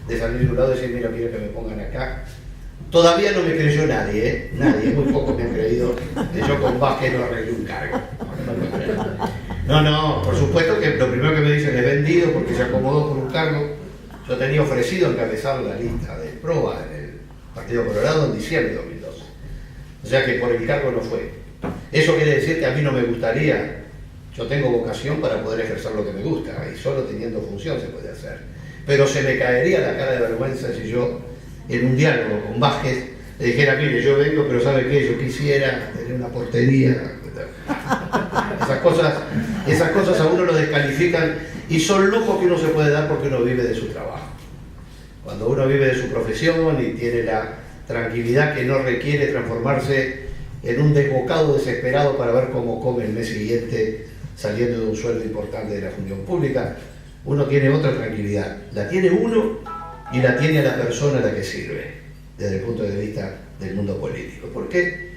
de salir de un lado y decir, mira, quiero que me pongan acá. Todavía no me creyó nadie, ¿eh? Nadie, muy pocos me han creído que yo con Vázquez no arreglé un cargo. No, por supuesto que lo primero que me dicen es vendido porque se acomodó por un cargo. Yo tenía ofrecido encabezar la lista de PROA en el Partido Colorado en diciembre de 2012. O sea que por el cargo no fue. Eso quiere decir que a mí no me gustaría. Yo tengo vocación para poder ejercer lo que me gusta y solo teniendo función se puede hacer. Pero se me caería la cara de vergüenza si yo en un diálogo con Vázquez le dijera, mire, yo vengo, pero ¿sabe qué? Yo quisiera tener una portería. Esas cosas a uno lo descalifican y son lujos que uno se puede dar porque uno vive de su trabajo. Cuando uno vive de su profesión y tiene la tranquilidad que no requiere transformarse en un desbocado desesperado para ver cómo come el mes siguiente saliendo de un sueldo importante de la función pública, uno tiene otra tranquilidad. La tiene uno y la tiene a la persona a la que sirve, desde el punto de vista del mundo político. Porque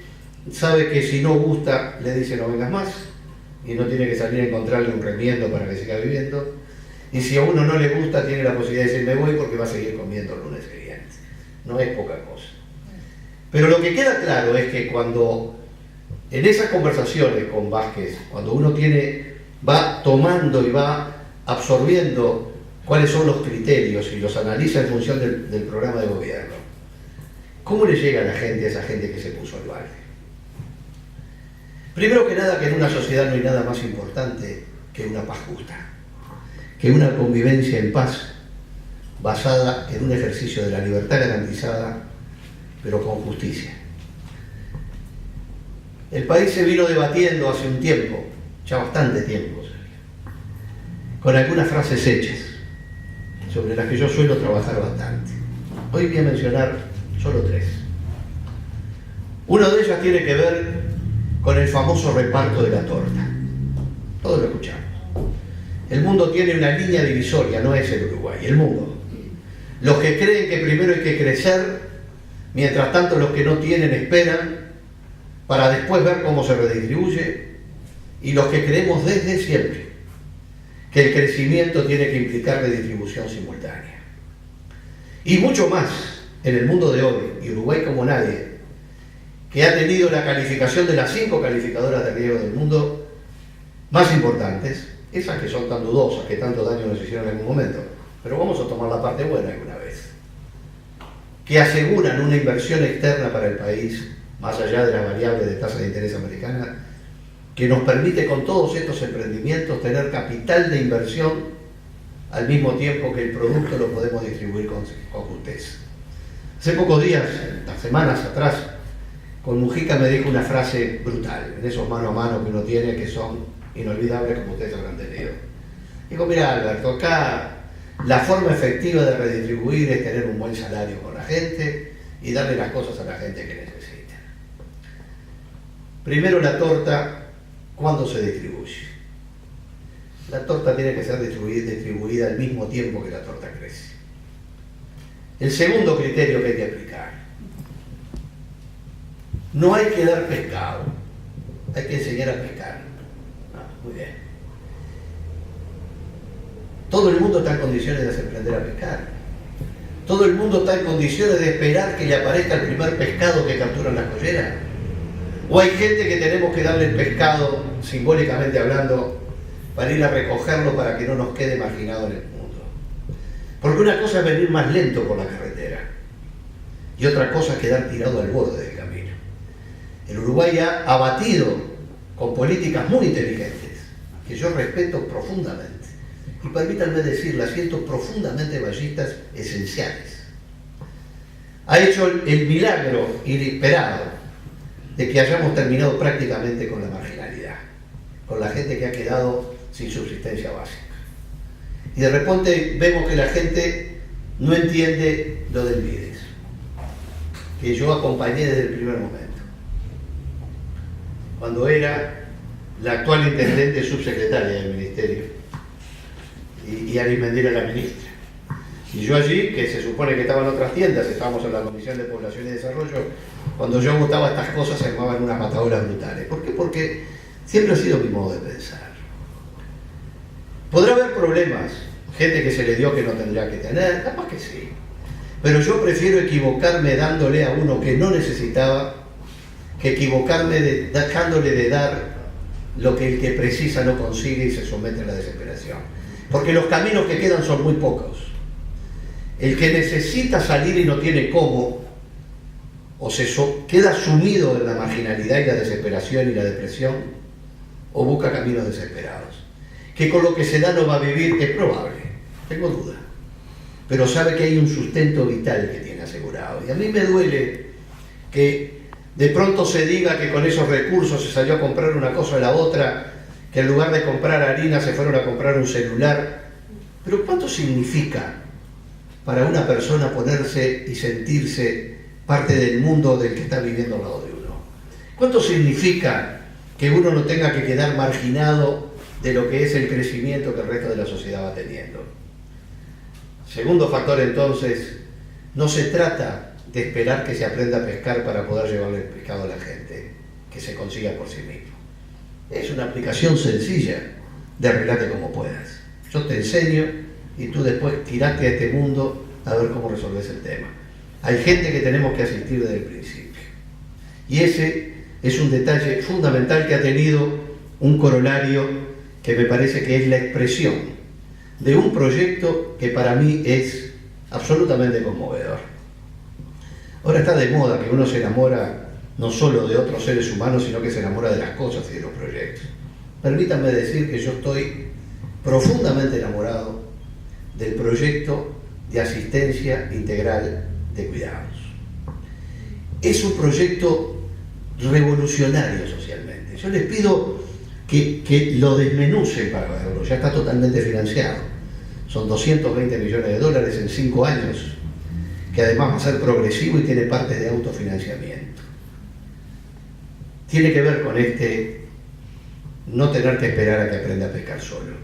sabe que si no gusta, le dice no vengas más, y no tiene que salir a encontrarle un remiendo para que siga viviendo. Y si a uno no le gusta, tiene la posibilidad de decir me voy porque va a seguir comiendo el lunes siguiente. No es poca cosa. Pero lo que queda claro es que cuando en esas conversaciones con Vázquez, cuando uno va tomando y va absorbiendo cuáles son los criterios y los analiza en función del programa de gobierno, ¿cómo le llega a la gente, a esa gente que se puso al balde? Primero que nada, que en una sociedad no hay nada más importante que una paz justa, que una convivencia en paz basada en un ejercicio de la libertad garantizada, pero con justicia. El país se vino debatiendo hace un tiempo, ya bastante tiempo, con algunas frases hechas, sobre las que yo suelo trabajar bastante. Hoy voy a mencionar solo 3. Una de ellas tiene que ver con el famoso reparto de la torta. Todos lo escuchamos. El mundo tiene una línea divisoria, no es el Uruguay, el mundo. Los que creen que primero hay que crecer, mientras tanto los que no tienen esperan para después ver cómo se redistribuye, y los que creemos desde siempre que el crecimiento tiene que implicar redistribución simultánea. Y mucho más en el mundo de hoy, y Uruguay como nadie, que ha tenido la calificación de las 5 calificadoras de riesgo del mundo más importantes, esas que son tan dudosas, que tanto daño nos hicieron en algún momento, pero vamos a tomar la parte buena alguna vez, que aseguran una inversión externa para el país, más allá de las variables de tasa de interés americana, que nos permite con todos estos emprendimientos tener capital de inversión al mismo tiempo que el producto lo podemos distribuir con justeza. Hace pocos días, unas semanas atrás, con Mujica me dijo una frase brutal, en esos mano a mano que uno tiene que son inolvidables como ustedes habrán tenido. Digo, mira Alberto, acá la forma efectiva de redistribuir es tener un buen salario con la gente y darle las cosas a la gente que necesita. Primero la torta, ¿cuándo se distribuye? La torta tiene que ser distribuida al mismo tiempo que la torta crece. El segundo criterio que hay que aplicar: no hay que dar pescado, hay que enseñar a pescar. Muy bien. Todo el mundo está en condiciones de aprender a pescar. Todo el mundo está en condiciones de esperar que le aparezca el primer pescado que capturan las colleras. O hay gente que tenemos que darle el pescado, simbólicamente hablando, para ir a recogerlo para que no nos quede marginado en el mundo. Porque una cosa es venir más lento por la carretera y otra cosa es quedar tirado al borde del camino. El Uruguay ha abatido con políticas muy inteligentes, que yo respeto profundamente, y permítanme decir, las siento profundamente vallistas esenciales. Ha hecho el milagro inesperado de que hayamos terminado prácticamente con la marginalidad, con la gente que ha quedado sin subsistencia básica. Y de repente vemos que la gente no entiende lo del MIDES, que yo acompañé desde el primer momento, cuando era la actual intendente subsecretaria del ministerio y Arismendi era la ministra. Y yo allí, que se supone que estaban otras tiendas, estábamos en la Comisión de Población y Desarrollo, cuando yo votaba estas cosas se armaban unas matadoras brutales. ¿Por qué? Porque siempre ha sido mi modo de pensar. Podrá haber problemas gente que se le dio que no tendría que tener, capaz que sí. Pero yo prefiero equivocarme dándole a uno que no necesitaba, que equivocarme dejándole de dar lo que el que precisa no consigue y se somete a la desesperación. Porque los caminos que quedan son muy pocos. El que necesita salir y no tiene cómo, o queda sumido en la marginalidad y la desesperación y la depresión, o busca caminos desesperados. Que con lo que se da no va a vivir, es probable, tengo duda. Pero sabe que hay un sustento vital que tiene asegurado. Y a mí me duele que de pronto se diga que con esos recursos se salió a comprar una cosa o la otra, que en lugar de comprar harina se fueron a comprar un celular. Pero ¿cuánto significa para una persona ponerse y sentirse parte del mundo del que está viviendo al lado de uno? ¿Cuánto significa que uno no tenga que quedar marginado de lo que es el crecimiento que el resto de la sociedad va teniendo? Segundo factor, entonces, no se trata de esperar que se aprenda a pescar para poder llevarle el pescado a la gente, que se consiga por sí mismo. Es una aplicación sencilla de arreglarte como puedas. Yo te enseño y tú después tirate a este mundo a ver cómo resolves el tema. Hay gente que tenemos que asistir desde el principio. Y ese es un detalle fundamental que ha tenido un corolario que me parece que es la expresión de un proyecto que para mí es absolutamente conmovedor. Ahora está de moda que uno se enamora no solo de otros seres humanos, sino que se enamora de las cosas y de los proyectos. Permítanme decir que yo estoy profundamente enamorado del proyecto de asistencia integral de cuidados. Es un proyecto revolucionario socialmente. Yo les pido que lo desmenucen para verlo, ya está totalmente financiado. Son 220 millones de dólares en 5 años, que además va a ser progresivo y tiene parte de autofinanciamiento. Tiene que ver con no tener que esperar a que aprenda a pescar solo.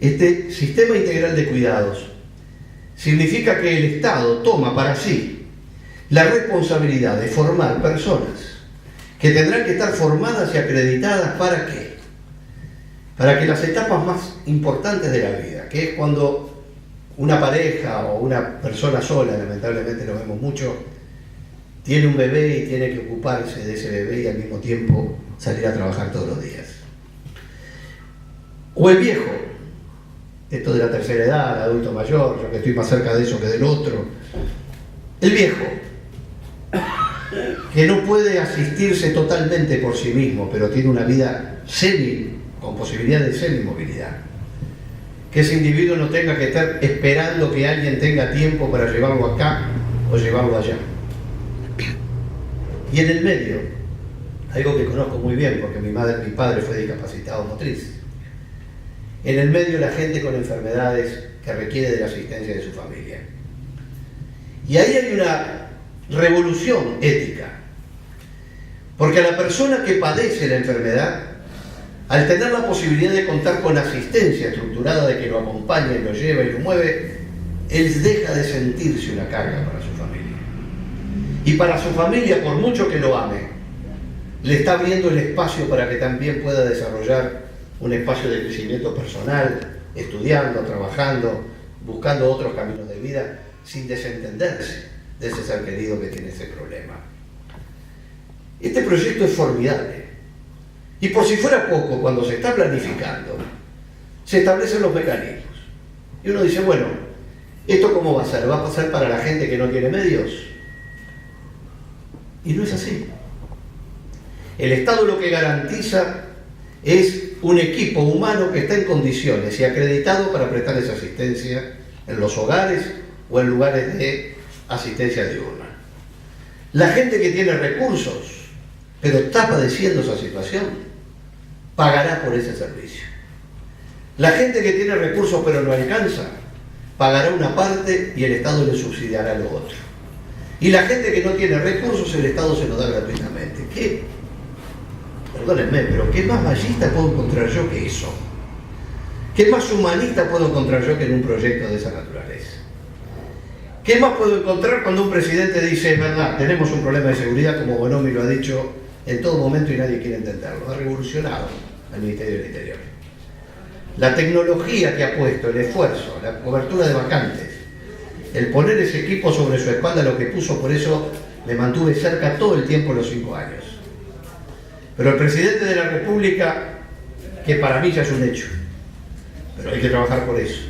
Este sistema integral de cuidados significa que el Estado toma para sí la responsabilidad de formar personas que tendrán que estar formadas y acreditadas ¿para qué? Para que las etapas más importantes de la vida, que es cuando una pareja o una persona sola, lamentablemente lo vemos mucho, tiene un bebé y tiene que ocuparse de ese bebé y al mismo tiempo salir a trabajar todos los días. O el viejo, esto de la tercera edad, el adulto mayor, yo que estoy más cerca de eso que del otro. El viejo, que no puede asistirse totalmente por sí mismo, pero tiene una vida con posibilidad de semimovilidad. Que ese individuo no tenga que estar esperando que alguien tenga tiempo para llevarlo acá o llevarlo allá. Y en el medio, algo que conozco muy bien porque mi padre fue discapacitado motriz. En el medio, la gente con enfermedades que requiere de la asistencia de su familia. Y ahí hay una revolución ética. Porque a la persona que padece la enfermedad, al tener la posibilidad de contar con asistencia estructurada de que lo acompaña y lo lleva y lo mueve, él deja de sentirse una carga para su familia. Y para su familia, por mucho que lo ame, le está abriendo el espacio para que también pueda desarrollar un espacio de crecimiento personal, estudiando, trabajando, buscando otros caminos de vida, sin desentenderse de ese ser querido que tiene ese problema. Este proyecto es formidable. Y por si fuera poco, cuando se está planificando, se establecen los mecanismos. Y uno dice, bueno, ¿esto cómo va a ser? ¿Va a pasar para la gente que no tiene medios? Y no es así. El Estado lo que garantiza es un equipo humano que está en condiciones y acreditado para prestar esa asistencia en los hogares o en lugares de asistencia diurna. La gente que tiene recursos, pero está padeciendo esa situación, pagará por ese servicio. La gente que tiene recursos pero no alcanza, pagará una parte y el Estado le subsidiará lo otro. Y la gente que no tiene recursos, el Estado se lo da gratuitamente. Perdónenme, pero ¿qué más machista puedo encontrar yo que eso? ¿Qué más humanista puedo encontrar yo que en un proyecto de esa naturaleza? ¿Qué más puedo encontrar cuando un presidente dice, es verdad, tenemos un problema de seguridad, como Bonomi lo ha dicho en todo momento y nadie quiere entenderlo? Ha revolucionado al Ministerio del Interior. la tecnología que ha puesto, el esfuerzo, la cobertura de vacantes, el poner ese equipo sobre su espalda, lo que puso, por eso me mantuve cerca todo el tiempo los 5 años. Pero el presidente de la República, que para mí ya es un hecho, pero hay que trabajar por eso.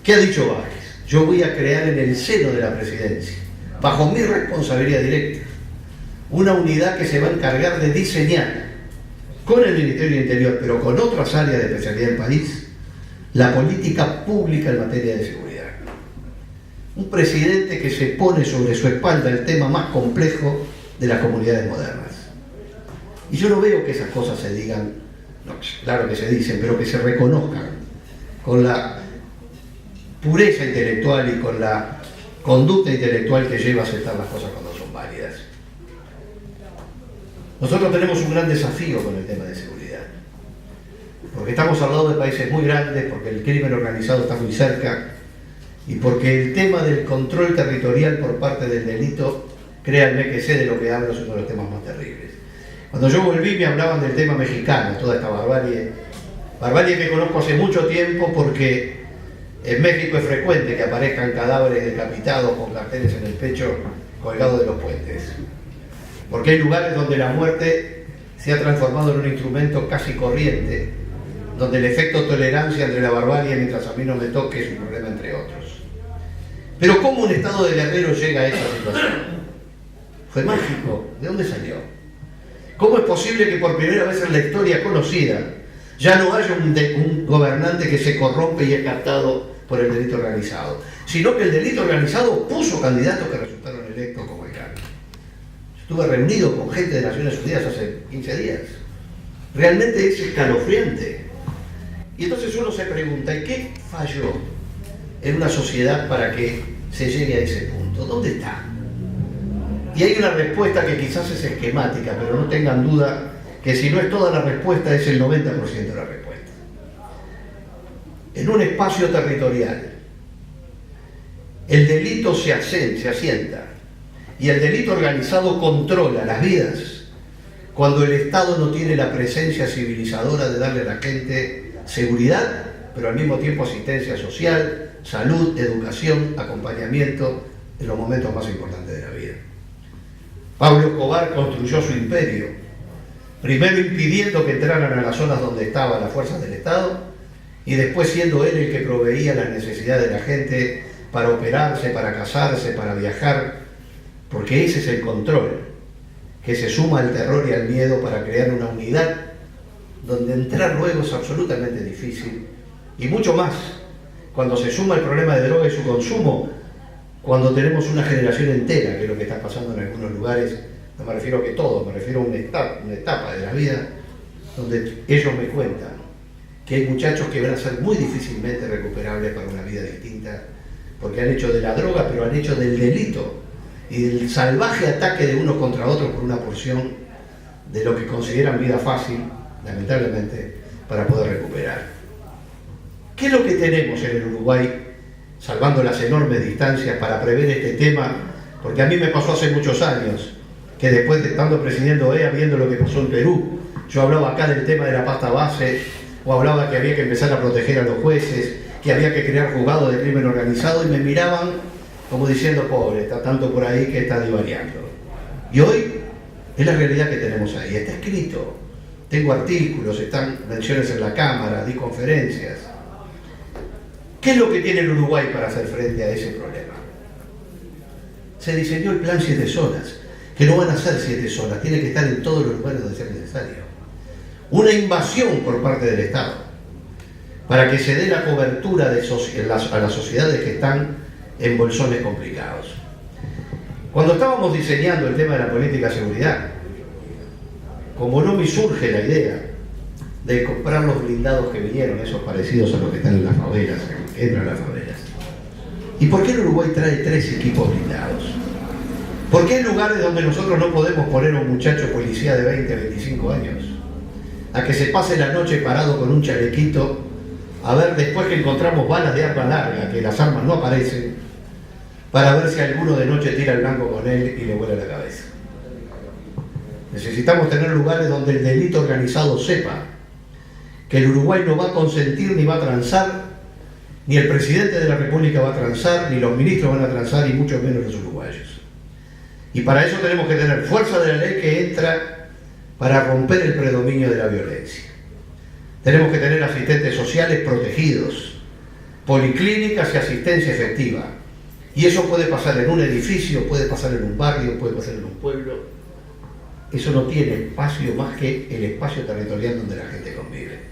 ¿Qué ha dicho Vázquez? Yo voy a crear en el seno de la presidencia, bajo mi responsabilidad directa, una unidad que se va a encargar de diseñar, con el Ministerio del Interior, pero con otras áreas de especialidad del país, la política pública en materia de seguridad. Un presidente que se pone sobre su espalda el tema más complejo de las comunidades modernas. Y yo no veo que esas cosas se digan, no, claro que se dicen, pero que se reconozcan con la pureza intelectual y con la conducta intelectual que lleva a aceptar las cosas cuando son válidas. Nosotros tenemos un gran desafío con el tema de seguridad, porque estamos al lado de países muy grandes, porque el crimen organizado está muy cerca y porque el tema del control territorial por parte del delito, créanme que sé de lo que hablo, es uno de los temas más terribles. Cuando yo volví me hablaban del tema mexicano, toda esta barbarie que conozco hace mucho tiempo, porque en México es frecuente que aparezcan cadáveres decapitados con carteles en el pecho colgados de los puentes. Porque hay lugares donde la muerte se ha transformado en un instrumento casi corriente, donde el efecto tolerancia entre la barbarie mientras a mí no me toque es un problema entre otros. Pero ¿cómo un estado de guerrero llega a esa situación? Fue mágico. ¿De dónde salió? ¿Cómo es posible que por primera vez en la historia conocida ya no haya un gobernante que se corrompe y es captado por el delito organizado, sino que el delito organizado puso candidatos que resultaron electos como el CAN? Estuve reunido con gente de Naciones Unidas hace 15 días. Realmente es escalofriante. Y entonces uno se pregunta, ¿y qué falló en una sociedad para que se llegue a ese punto? ¿Dónde está? Y hay una respuesta que quizás es esquemática, pero no tengan duda que si no es toda la respuesta, es el 90% de la respuesta. En un espacio territorial, el delito se asienta y el delito organizado controla las vidas cuando el Estado no tiene la presencia civilizadora de darle a la gente seguridad, pero al mismo tiempo asistencia social, salud, educación, acompañamiento en los momentos más importantes de la vida. Pablo Escobar construyó su imperio, primero impidiendo que entraran a las zonas donde estaban las fuerzas del Estado y después siendo él el que proveía las necesidades de la gente para operarse, para casarse, para viajar, porque ese es el control, que se suma al terror y al miedo para crear una unidad donde entrar luego es absolutamente difícil, y mucho más cuando se suma el problema de droga y su consumo, cuando tenemos una generación entera, que es lo que está pasando en algunos lugares, no me refiero a que todo, me refiero a una etapa de la vida, donde ellos me cuentan que hay muchachos que van a ser muy difícilmente recuperables para una vida distinta, porque han hecho de la droga, pero han hecho del delito y del salvaje ataque de unos contra otros por una porción de lo que consideran vida fácil, lamentablemente, para poder recuperar. ¿Qué es lo que tenemos en el Uruguay, salvando las enormes distancias, para prever este tema? Porque a mí me pasó hace muchos años, que después de estando presidiendo OEA, viendo lo que pasó en Perú, yo hablaba acá del tema de la pasta base, o hablaba que había que empezar a proteger a los jueces, que había que crear juzgados de crimen organizado, y me miraban como diciendo, pobre, está tanto por ahí que está divariando. Y hoy es la realidad que tenemos ahí, está escrito. Tengo artículos, están menciones en la Cámara, di conferencias. ¿Qué es lo que tiene el Uruguay para hacer frente a ese problema? Se diseñó el plan 7 zonas, que no van a ser 7 zonas, tiene que estar en todos los lugares donde sea necesario. Una invasión por parte del Estado, para que se dé la cobertura a las sociedades que están en bolsones complicados. Cuando estábamos diseñando el tema de la política de seguridad, como no me surge la idea de comprar los blindados que vinieron, esos parecidos a los que están en las favelas, que entran a las favelas. ¿Y por qué el Uruguay trae 3 equipos blindados? ¿Por qué en lugares donde nosotros no podemos poner a un muchacho policía de 20, 25 años a que se pase la noche parado con un chalequito a ver después que encontramos balas de arma larga, que las armas no aparecen, para ver si alguno de noche tira el blanco con él y le vuela la cabeza? Necesitamos tener lugares donde el delito organizado sepa que el Uruguay no va a consentir ni va a transar, ni el presidente de la República va a transar, ni los ministros van a transar, y mucho menos los uruguayos. Y para eso tenemos que tener fuerza de la ley que entra para romper el predominio de la violencia. Tenemos que tener asistentes sociales protegidos, policlínicas y asistencia efectiva. Y eso puede pasar en un edificio, puede pasar en un barrio, puede pasar en un pueblo. Eso no tiene espacio más que el espacio territorial donde la gente convive.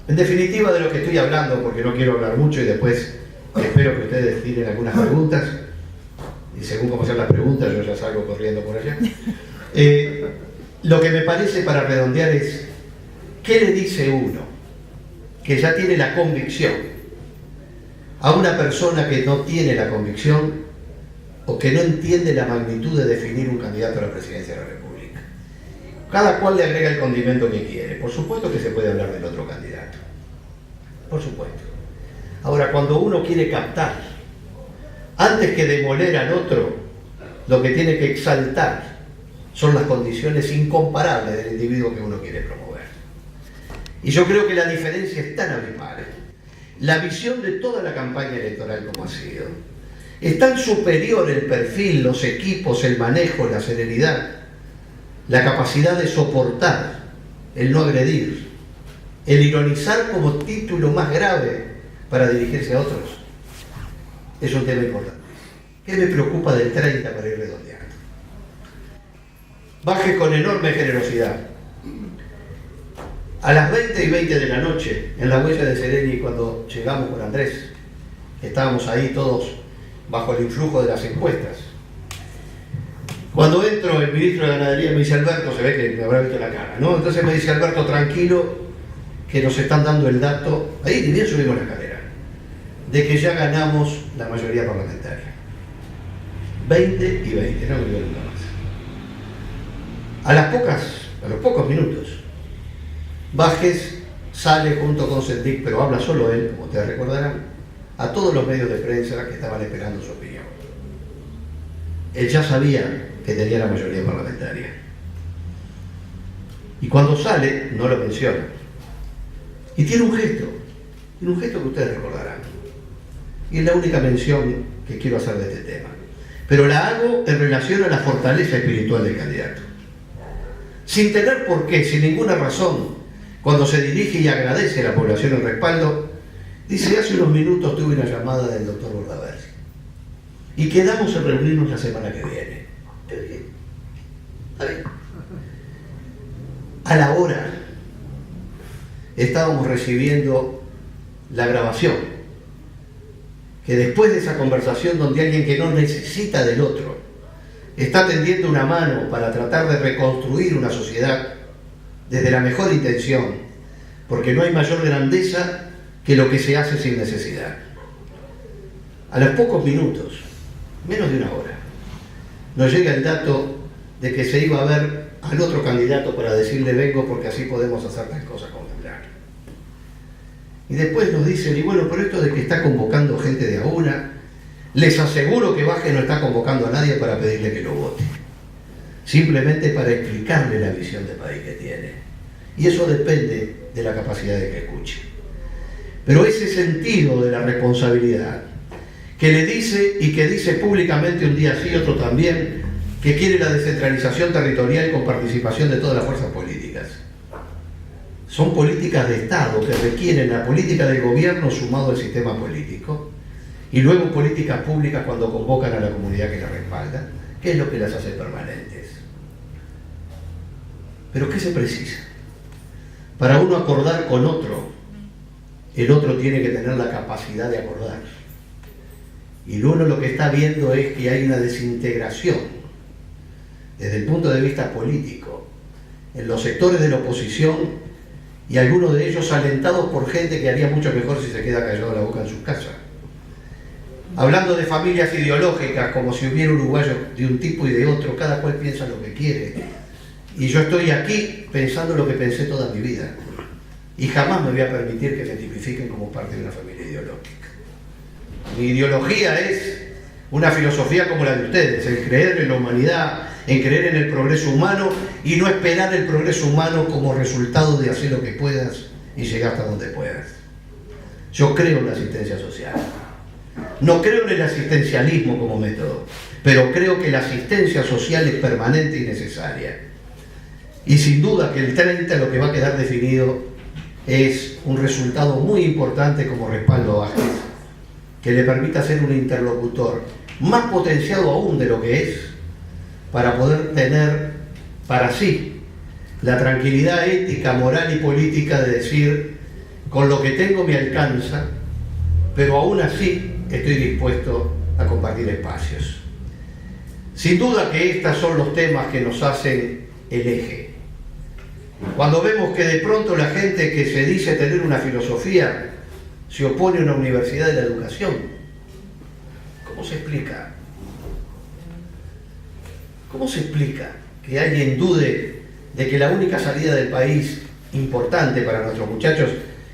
En definitiva, de lo que estoy hablando, porque no quiero hablar mucho y después espero que ustedes tiren algunas preguntas, y según cómo sean las preguntas yo ya salgo corriendo por allá. Lo que me parece, para redondear, es ¿qué le dice uno que ya tiene la convicción a una persona que no tiene la convicción o que no entiende la magnitud de definir un candidato a la presidencia de la República? Cada cual le agrega el condimento que quiere. Por supuesto que se puede hablar del otro candidato, por supuesto. Ahora, cuando uno quiere captar, antes que demoler al otro, lo que tiene que exaltar son las condiciones incomparables del individuo que uno quiere promover. Y yo creo que la diferencia es tan abismal. La visión de toda la campaña electoral como ha sido es tan superior el perfil, los equipos, el manejo, la serenidad, la capacidad de soportar, el no agredir, el ironizar como título más grave para dirigirse a otros. Es un tema importante. ¿Qué me preocupa del 30 para ir redondeando? Baje con enorme generosidad. A las 20:20 de la noche, en la huella de Sereni, cuando llegamos con Andrés, estábamos ahí todos bajo el influjo de las encuestas. Cuando entro, el ministro de Ganadería me dice: Alberto, se ve que me habrá visto la cara, ¿no? Entonces me dice: Alberto, tranquilo, que nos están dando el dato, ahí ni bien subimos la escalera, de que ya ganamos la mayoría parlamentaria. 20 y 20, no me olvido nunca más. A los pocos minutos, Vázquez sale junto con Sendik, pero habla solo él, como ustedes recordarán, a todos los medios de prensa que estaban esperando su opinión. Él ya sabía que tenía la mayoría parlamentaria. Y cuando sale, no lo menciona. Y tiene un gesto que ustedes recordarán. Y es la única mención que quiero hacer de este tema. Pero la hago en relación a la fortaleza espiritual del candidato. Sin tener por qué, sin ninguna razón, cuando se dirige y agradece a la población el respaldo, dice: hace unos minutos tuve una llamada del doctor Bordaberry y quedamos en reunirnos la semana que viene. Está bien. A la hora estábamos recibiendo la grabación, que después de esa conversación donde alguien que no necesita del otro está tendiendo una mano para tratar de reconstruir una sociedad desde la mejor intención, porque no hay mayor grandeza que lo que se hace sin necesidad. A los pocos minutos, menos de una hora, nos llega el dato de que se iba a ver al otro candidato para decirle: vengo porque así podemos hacer las cosas con fulano. Y después nos dicen: y bueno, por esto de que está convocando gente de a una, les aseguro que Vázquez no está convocando a nadie para pedirle que lo vote, simplemente para explicarle la visión de país que tiene. Y eso depende de la capacidad de que escuche. Pero ese sentido de la responsabilidad, que le dice y que dice públicamente un día sí, otro también, que quiere la descentralización territorial con participación de todas las fuerzas políticas. Son políticas de Estado que requieren la política del gobierno sumado al sistema político, y luego políticas públicas cuando convocan a la comunidad que las respalda, que es lo que las hace permanentes. Pero ¿qué se precisa? Para uno acordar con otro, el otro tiene que tener la capacidad de acordar. Y uno lo que está viendo es que hay una desintegración desde el punto de vista político en los sectores de la oposición, y algunos de ellos alentados por gente que haría mucho mejor si se queda callado la boca en sus casas. Hablando de familias ideológicas, como si hubiera uruguayos de un tipo y de otro, cada cual piensa lo que quiere. Y yo estoy aquí pensando lo que pensé toda mi vida. Y jamás me voy a permitir que se tipifiquen como parte de una familia ideológica. Mi ideología es una filosofía como la de ustedes, el creer en la humanidad, en creer en el progreso humano y no esperar el progreso humano como resultado de hacer lo que puedas y llegar hasta donde puedas. Yo creo en la asistencia social. No creo en el asistencialismo como método, pero creo que la asistencia social es permanente y necesaria. Y sin duda que el 30 lo que va a quedar definido es un resultado muy importante como respaldo a Vázquez, que le permita ser un interlocutor más potenciado aún de lo que es, para poder tener para sí la tranquilidad ética, moral y política de decir, con lo que tengo me alcanza, pero aún así estoy dispuesto a compartir espacios. Sin duda que estos son los temas que nos hacen el eje. Cuando vemos que de pronto la gente que se dice tener una filosofía se opone a una universidad de la educación, ¿cómo se explica? ¿Cómo se explica que alguien dude de que la única salida del país importante para nuestros muchachos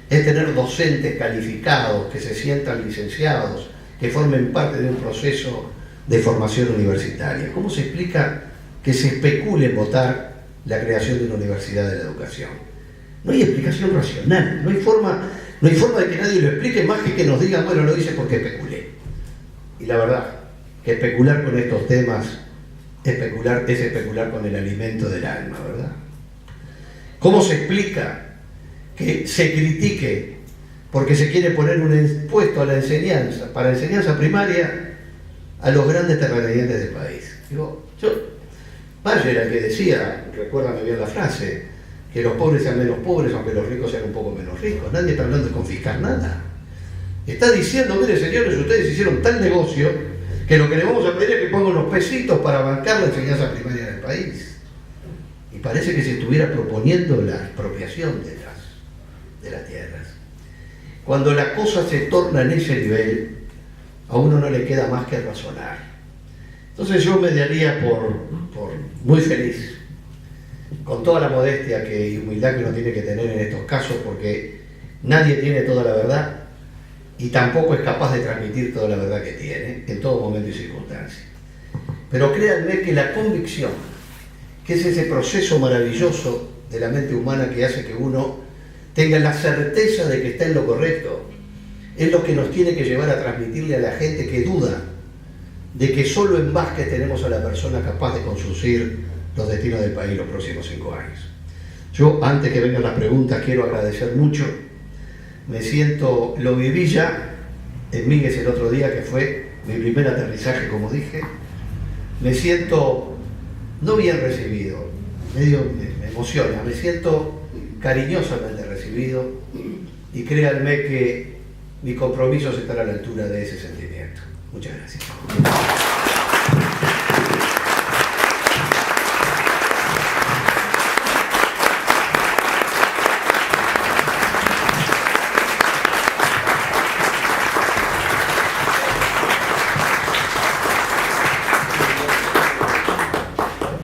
es tener docentes calificados, que se sientan licenciados, que formen parte de un proceso de formación universitaria? ¿Cómo se explica que se especule en votar la creación de una universidad de la educación? No hay explicación racional, no hay forma de que nadie lo explique más que nos digan, bueno, lo hice porque especulé. Y la verdad, que especular con estos temas es especular con el alimento del alma, ¿verdad? ¿Cómo se explica que se critique porque se quiere poner un impuesto a la enseñanza, para enseñanza primaria, a los grandes terratenientes del país? Valle era el que decía, recuérdame bien la frase, que los pobres sean menos pobres aunque los ricos sean un poco menos ricos. Nadie está hablando de confiscar nada. Está diciendo, mire señores, ustedes hicieron tal negocio que lo que le vamos a pedir es que pongan unos pesitos para bancar la enseñanza primaria del país. Y parece que se estuviera proponiendo la expropiación de las tierras. Cuando la cosa se torna en ese nivel, a uno no le queda más que razonar. Entonces yo me daría por muy feliz, con toda la modestia y humildad que uno tiene que tener en estos casos, porque nadie tiene toda la verdad y tampoco es capaz de transmitir toda la verdad que tiene en todo momento y circunstancia. Pero créanme que la convicción, que es ese proceso maravilloso de la mente humana que hace que uno tenga la certeza de que está en lo correcto, es lo que nos tiene que llevar a transmitirle a la gente que duda de que solo en Vázquez tenemos a la persona capaz de conducir los destinos del país los próximos 5 años. Yo, antes que vengan las preguntas, quiero agradecer mucho. Me siento, lo viví ya en Míguez el otro día, que fue mi primer aterrizaje, como dije. Me siento no bien recibido, medio me emociona, me siento cariñosamente recibido y créanme que mi compromiso es estar a la altura de ese sentimiento. Muchas gracias.